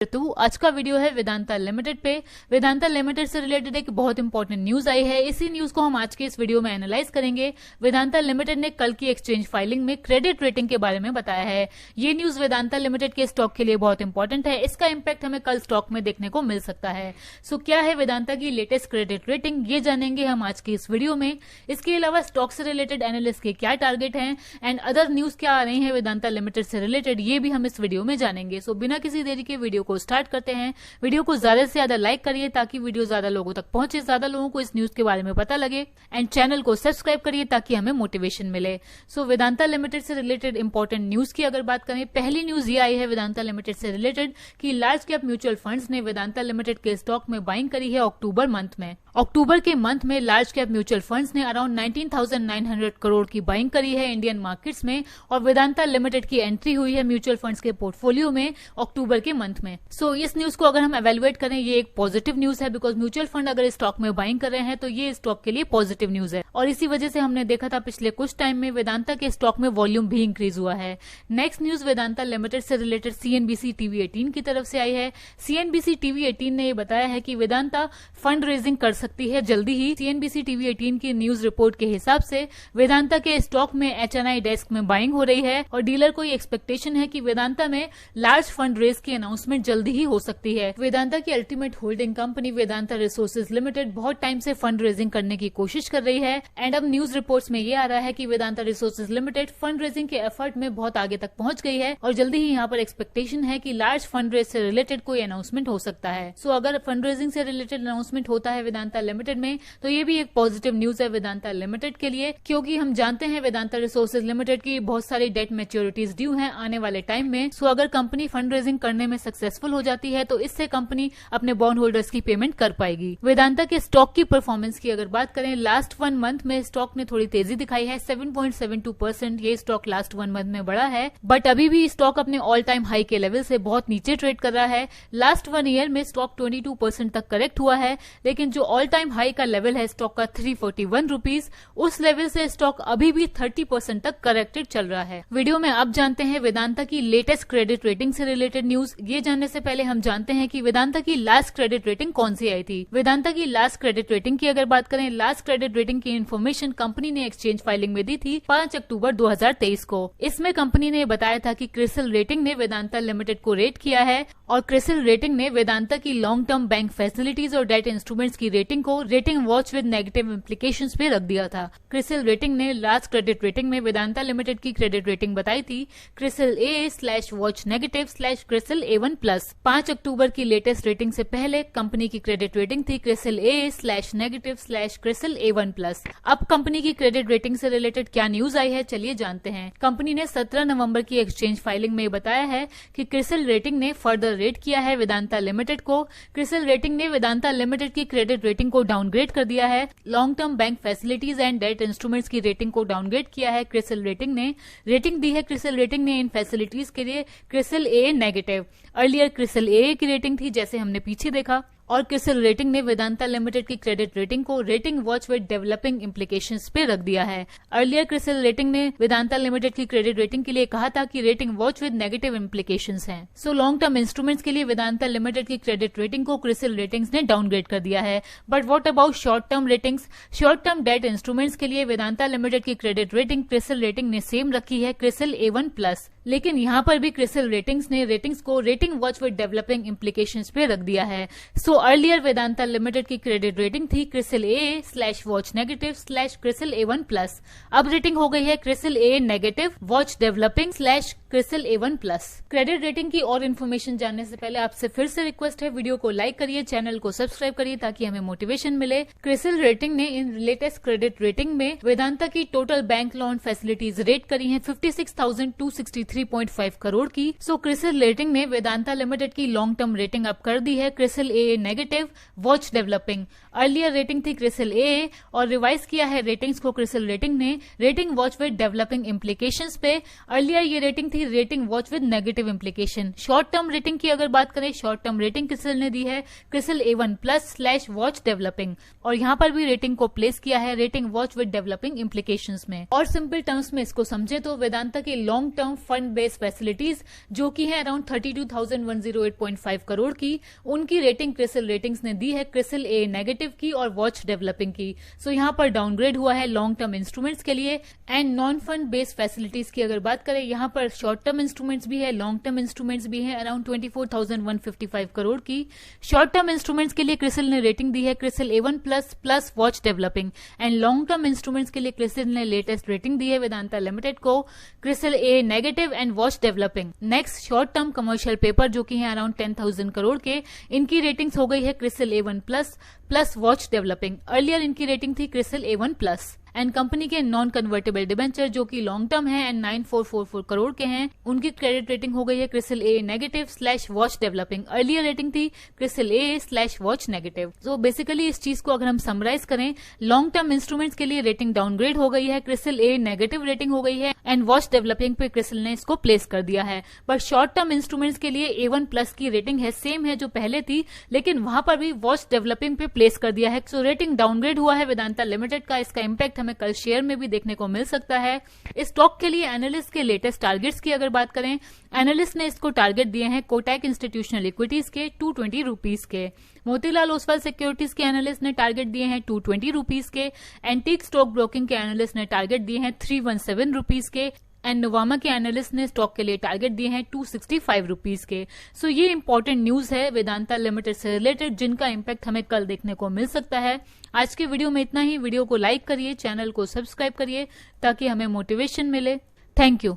तो आज का वीडियो है वेदांता लिमिटेड पे। वेदांता लिमिटेड से रिलेटेड एक बहुत इंपॉर्टेंट न्यूज आई है। इसी न्यूज को हम आज के इस वीडियो में एनालाइज करेंगे। वेदांता लिमिटेड ने कल की एक्सचेंज फाइलिंग में क्रेडिट रेटिंग के बारे में बताया है। ये न्यूज वेदांता लिमिटेड के स्टॉक के लिए बहुत इंपॉर्टेंट है। इसका इंपैक्ट हमें कल स्टॉक में देखने को मिल सकता है। सो क्या है वेदांता की लेटेस्ट क्रेडिट रेटिंग, ये जानेंगे हम आज की इस वीडियो में। इसके अलावा स्टॉक से रिलेटेड एनालिस्ट के क्या टारगेट हैं एंड अदर न्यूज क्या आ रही है वेदांता लिमिटेड से रिलेटेड, ये भी हम इस वीडियो में जानेंगे। सो बिना किसी देरी के वीडियो को स्टार्ट करते हैं। वीडियो को ज्यादा से ज्यादा लाइक करिए ताकि वीडियो ज्यादा लोगों तक पहुंचे, ज्यादा लोगों को इस न्यूज के बारे में पता लगे एंड चैनल को सब्सक्राइब करिए ताकि हमें मोटिवेशन मिले। सो वेदांता लिमिटेड से रिलेटेड इंपॉर्टेंट न्यूज की अगर बात करें, पहली न्यूज ये आई है वेदांता लिमिटेड से रिलेटेड कि लार्ज कैप म्यूचुअल फंड्स ने वेदांता लिमिटेड के स्टॉक में बाइंग करी है अक्टूबर मंथ में। अक्टूबर के मंथ में लार्ज कैप म्यूचुअल फंड्स ने अराउंड 19,900 करोड़ की बाइंग करी है इंडियन मार्केट्स में और वेदांता लिमिटेड की एंट्री हुई है म्यूचुअल फंड्स के पोर्टफोलियो में अक्टूबर के मंथ में। सो इस न्यूज को अगर हम एवेलुएट करें, ये एक पॉजिटिव न्यूज है बिकॉज म्यूचुअल फंड अगर स्टॉक में बाइंग कर रहे हैं तो ये स्टॉक के लिए पॉजिटिव न्यूज है और इसी वजह से हमने देखा था पिछले कुछ टाइम में वेदांता के स्टॉक में वॉल्यूम भी इंक्रीज हुआ है। नेक्स्ट न्यूज वेदांता लिमिटेड से रिलेटेड सीएनबीसी टीवी 18 की तरफ से आई है। सीएनबीसी टीवी 18 ने ये बताया है कि वेदांता फंड रेजिंग कर सकती है जल्दी ही। सीएनबीसी टीवी 18 की न्यूज रिपोर्ट के हिसाब से वेदांता के स्टॉक में एचएनआई डेस्क में बाइंग हो रही है और डीलर को ये एक्सपेक्टेशन है कि वेदांता में लार्ज फंड रेज की अनाउंसमेंट जल्दी ही हो सकती है। वेदांता की ultimate holding company Vedanta resources limited बहुत टाइम से फंड रेजिंग करने की कोशिश कर रही है एंड अब न्यूज रिपोर्ट्स में ये आ रहा है कि Vedanta resources limited fund raising के एफर्ट में बहुत आगे तक पहुंच गई है और जल्दी ही यहाँ पर एक्सपेक्टेशन है कि लार्ज फंड रेज से रिलेटेड कोई अनाउंसमेंट हो सकता है। सो अगर फंड रेजिंग से रिलेटेड अनाउंसमेंट होता है वेदांता लिमिटेड में तो ये भी एक पॉजिटिव न्यूज है वेदांता लिमिटेड के लिए, क्योंकि हम जानते हैं वेदांता रिसोर्सेज लिमिटेड की बहुत सारी डेट मैच्योरिटीज ड्यू हैं आने वाले टाइम में। सो अगर कंपनी फंड रेजिंग करने में सक्सेसफुल हो जाती है तो इससे कंपनी अपने बॉन्ड होल्डर्स की पेमेंट कर पाएगी। वेदांता के स्टॉक की परफॉर्मेंस की अगर बात करें, लास्ट 1 मंथ में स्टॉक ने थोड़ी तेजी दिखाई है। 7.72% ये स्टॉक लास्ट 1 मंथ में बढ़ा है, बट अभी भी स्टॉक अपने ऑल टाइम हाई के लेवल से बहुत नीचे ट्रेड कर रहा है। लास्ट 1 ईयर में स्टॉक 22% तक करेक्ट हुआ है, लेकिन जो ऑल टाइम हाई का लेवल है स्टॉक का 341 रुपीज, उस लेवल से स्टॉक अभी भी 30% तक करेक्टेड चल रहा है। वीडियो में अब जानते हैं वेदांता की लेटेस्ट क्रेडिट रेटिंग से रिलेटेड न्यूज। ये जानने से पहले हम जानते हैं कि वेदांता की लास्ट क्रेडिट रेटिंग कौन सी आई थी। वेदांता की लास्ट क्रेडिट रेटिंग की अगर बात करें, लास्ट क्रेडिट रेटिंग की इन्फॉर्मेशन कंपनी ने एक्सचेंज फाइलिंग में दी थी 5 अक्टूबर 2023 को। इसमें कंपनी ने बताया था कि क्रिसिल रेटिंग ने वेदांता लिमिटेड को रेट किया है और क्रिसिल रेटिंग ने वेदांता की लॉन्ग टर्म बैंक फैसिलिटीज और डेट इंस्ट्रूमेंट्स की रेटिंग को rating watch with negative implications पे रख दिया था। क्रिसिल रेटिंग ने लास्ट क्रेडिट रेटिंग में वेदांता लिमिटेड की क्रेडिट रेटिंग बताई थी क्रिसिल A/Watch Negative/क्रिसिल A1+। 5 अक्टूबर की लेटेस्ट रेटिंग से पहले कंपनी की क्रेडिट रेटिंग थी क्रिसिल A/Negative/क्रिसिल A1+। अब कंपनी की क्रेडिट रेटिंग से रिलेटेड क्या न्यूज आई है, चलिए जानते हैं। कंपनी ने 17 नवंबर की एक्सचेंज फाइलिंग में बताया है कि क्रिसिल रेटिंग ने फर्दर रेट किया है वेदांता लिमिटेड को। क्रिसिल रेटिंग ने वेदांता लिमिटेड की क्रेडिट रेटिंग को डाउनग्रेड कर दिया है। Long term bank facilities and debt instruments की रेटिंग को डाउनग्रेड किया है क्रिसिल रेटिंग ने। रेटिंग दी है क्रिसिल रेटिंग ने इन फैसिलिटीज के लिए CRISIL A negative. Earlier CRISIL A की रेटिंग थी जैसे हमने पीछे देखा, और क्रिसिल रेटिंग ने वेदांता लिमिटेड की क्रेडिट रेटिंग को rating watch with developing implications पे रख दिया है। अर्लियर क्रिसिल रेटिंग ने वेदांता लिमिटेड की क्रेडिट रेटिंग के लिए कहा था कि rating watch with negative implications हैं। सो लॉन्ग टर्म इंस्ट्रूमेंट्स के लिए वेदांता लिमिटेड की क्रेडिट रेटिंग को क्रिसिल रेटिंग्स ने डाउनग्रेड कर दिया है। But what about short term ratings? Short term debt instruments के लिए वेदांता लिमिटेड की क्रेडिट रेटिंग क्रिसिल रेटिंग ने सेम रखी है क्रिसिल A1+, लेकिन यहाँ पर भी क्रिसिल रेटिंग्स ने रेटिंग्स को rating watch with developing implications पे रख दिया है। सो अर्लियर वेदांता लिमिटेड की क्रेडिट रेटिंग थी क्रिसिल A/Watch Negative/क्रिसिल A1+। अब रेटिंग हो गई है CRISIL A negative watch developing /CRISIL A1+। Credit rating की और इन्फॉर्मेशन जानने से पहले आपसे फिर से रिक्वेस्ट है, वीडियो को लाइक करिए, चैनल को सब्सक्राइब करिए ताकि हमें मोटिवेशन मिले। क्रिसिल रेटिंग ने इन लेटेस्ट क्रेडिट रेटिंग में वेदांता की total bank loan facilities rate करी है 56,263.5 करोड़ की। सो क्रिसिल रेटिंग ने वेदांता लिमिटेड की लॉन्ग टर्म रेटिंग अप कर दी है CRISIL A negative watch developing. Earlier rating थी क्रिसिल A और रिवाइज किया है रेटिंग्स को क्रिसिल रेटिंग ने rating watch with developing implications पे। अर्लियर ये रेटिंग थी थी rating watch with negative implication. Short term rating की अगर बात करें, शॉर्ट टर्म रेटिंग क्रिसिल ने दी है क्रिसिल A1+/वॉच डेवलपिंग, और यहाँ पर भी रेटिंग को प्लेस किया है rating watch with developing implications में। और सिंपल टर्म्स में इसको समझे तो वेदांता के long term fund based facilities जो की है अराउंड 32,108.5 करोड़ की, उनकी रेटिंग क्रिसिल रेटिंग्स ने दी है क्रिसिल A नेगेटिव की और वॉच डेवलपिंग की। सो यहाँ पर डाउनग्रेड हुआ है लॉन्ग टर्म इंस्ट्रूमेंट्स के लिए। And non fund based facilities की अगर बात करें, यहाँ पर शॉर्ट टर्म इंस्ट्रूमेंट्स भी है, लॉन्ग टर्म इंस्ट्रूमेंट्स भी है अराउंड 24,155 करोड़ की। शॉर्ट टर्म इंस्ट्रूमेंट्स के लिए क्रिसिल ने रेटिंग दी है CRISIL A1++ watch developing, and long term instruments के लिए क्रिसिल ने लेटेस्ट रेटिंग दी है वेदांता लिमिटेड को CRISIL A negative and watch developing. Next short term commercial paper जो कि है अराउंड 10,000 करोड़ के, इनकी रेटिंग्स हो गई है CRISIL A1++ watch developing. Earlier इनकी रेटिंग थी क्रिसिल A1+। एंड कंपनी के नॉन कन्वर्टेबल डिबेंचर जो कि लॉन्ग टर्म है एंड 9,444 करोड़ के हैं, उनकी क्रेडिट रेटिंग हो गई है CRISIL A negative watch developing. Earlier rating थी क्रिसिल A/वॉच नेगेटिव। तो बेसिकली इस चीज को अगर हम समराइज करें, लॉन्ग टर्म इंस्ट्रूमेंट्स के लिए रेटिंग डाउनग्रेड हो गई है, क्रिसिल A नेगेटिव रेटिंग हो गई है एंड वॉच डेवलपिंग पे क्रिसिल ने इसको प्लेस कर दिया है। बट शॉर्ट टर्म इंस्ट्रूमेंट्स के लिए A1+ की रेटिंग है, सेम है जो पहले थी, लेकिन वहां पर भी वॉच डेवलपिंग पे प्लेस कर दिया है। सो रेटिंग डाउनग्रेड हुआ है वेदांता लिमिटेड का। इसका इंपैक्ट हमें कल शेयर में भी देखने को मिल सकता है। इस स्टॉक के लिए एनालिस्ट के लेटेस्ट टारगेट्स की अगर बात करें, एनालिस्ट ने इसको टारगेट दिए हैं कोटक इंस्टीट्यूशनल इक्विटीज के 220 रुपीज के। मोतीलाल ओसवाल सिक्योरिटीज के एनालिस्ट ने टारगेट दिए हैं 220 रुपीज के। एंटीक स्टॉक ब्रोकिंग के एनालिस्ट ने टारगेट दिए हैं 317 रुपीज के। एंड नोवामा के एनालिस्ट ने स्टॉक के लिए टारगेट दिए हैं 265 रुपीज के। सो ये इंपॉर्टेंट न्यूज है वेदांता लिमिटेड से रिलेटेड, जिनका इंपैक्ट हमें कल देखने को मिल सकता है। आज के वीडियो में इतना ही। वीडियो को लाइक करिए, चैनल को सब्सक्राइब करिए ताकि हमें मोटिवेशन मिले। Thank you.